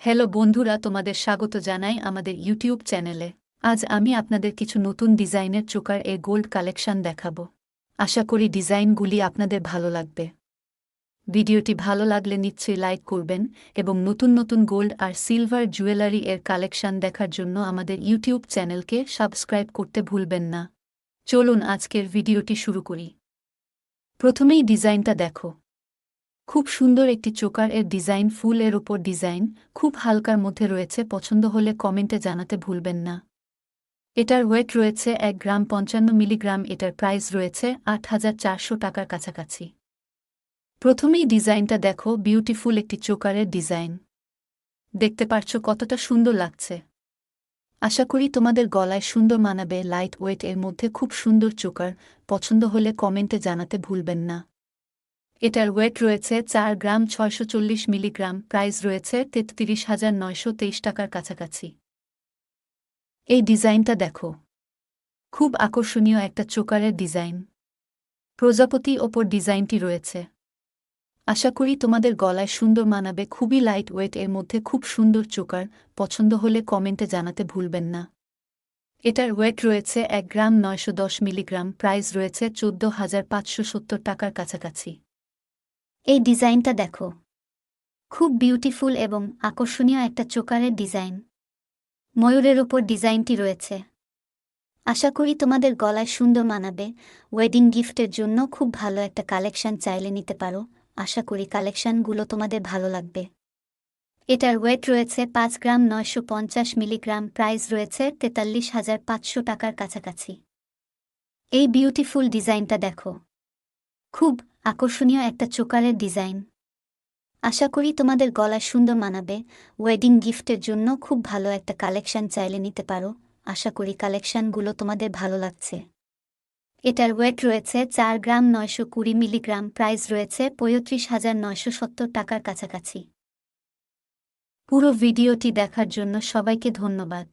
Hello বন্ধুরা, তোমাদের স্বাগত জানাই আমাদের ইউটিউব চ্যানেলে। আজ আমি আপনাদের কিছু নতুন ডিজাইনের চোকার গোল্ড কালেকশন দেখাবো। আশা করি ডিজাইনগুলি আপনাদের ভালো লাগবে। ভিডিওটি ভালো লাগলে নিশ্চয়ই লাইক করবেন এবং নতুন নতুন গোল্ড আর সিলভার জুয়েলারি কালেকশন দেখার জন্য আমাদের ইউটিউব চ্যানেলকে সাবস্ক্রাইব করতে ভুলবেন না। চলুন আজকের ভিডিওটি শুরু করি। প্রথমেই ডিজাইনটা দেখো। খুব সুন্দর একটি চোকার ডিজাইন, ফুল ওপর ডিজাইন, খুব হালকার মধ্যে রয়েছে। পছন্দ হলে কমেন্টে জানাতে ভুলবেন না। এটার ওয়েট রয়েছে 1 গ্রাম 55 মিলিগ্রাম। এটার প্রাইস রয়েছে 8,400 টাকার কাছাকাছি। প্রথমেই ডিজাইনটা দেখো, বিউটিফুল একটি চোকারের ডিজাইন। দেখতে পারছো কতটা সুন্দর লাগছে। আশা করি তোমাদের গলায় সুন্দর মানাবে। লাইট ওয়েট মধ্যে খুব সুন্দর চোকার। পছন্দ হলে কমেন্টে জানাতে ভুলবেন না। এটার ওয়েট রয়েছে 4 গ্রাম 640 মিলিগ্রাম। প্রাইস রয়েছে 33,923 টাকার কাছাকাছি। এই ডিজাইনটা দেখো, খুব আকর্ষণীয় একটা চোকারের ডিজাইন। প্রজাপতি ওপর ডিজাইনটি রয়েছে। আশা করি তোমাদের গলায় সুন্দর মানাবে। খুবই লাইট ওয়েট মধ্যে খুব সুন্দর চোকার। পছন্দ হলে কমেন্টে জানাতে ভুলবেন না। এটার ওয়েট রয়েছে 1 গ্রাম 910 মিলিগ্রাম। প্রাইস রয়েছে 14,570 টাকার কাছাকাছি। এই ডিজাইনটা দেখো, খুব বিউটিফুল এবং আকর্ষণীয় একটা চোকারের ডিজাইন। ময়ূরের ওপর ডিজাইনটি রয়েছে। আশা করি তোমাদের গলায় সুন্দর মানাবে। ওয়েডিং গিফটের জন্য খুব ভালো একটা কালেকশন চাইলে নিতে পারো। আশা করি কালেকশনগুলো তোমাদের ভালো লাগবে। এটার ওয়েট রয়েছে 5 গ্রাম 950 মিলিগ্রাম। প্রাইস রয়েছে 43,500 টাকার কাছাকাছি। এই বিউটিফুল ডিজাইনটা দেখো, খুব আকর্ষণীয় একটা চোকারের ডিজাইন। আশা করি তোমাদের গলায় সুন্দর মানাবে। ওয়েডিং গিফটের জন্য খুব ভালো একটা কালেকশন চাইলে নিতে পারো। আশা করি কালেকশনগুলো তোমাদের ভালো লাগছে। এটার ওয়েট রয়েছে 4 গ্রাম 920 মিলিগ্রাম। প্রাইস রয়েছে 35,970 টাকার কাছাকাছি। পুরো ভিডিওটি দেখার জন্য সবাইকে ধন্যবাদ।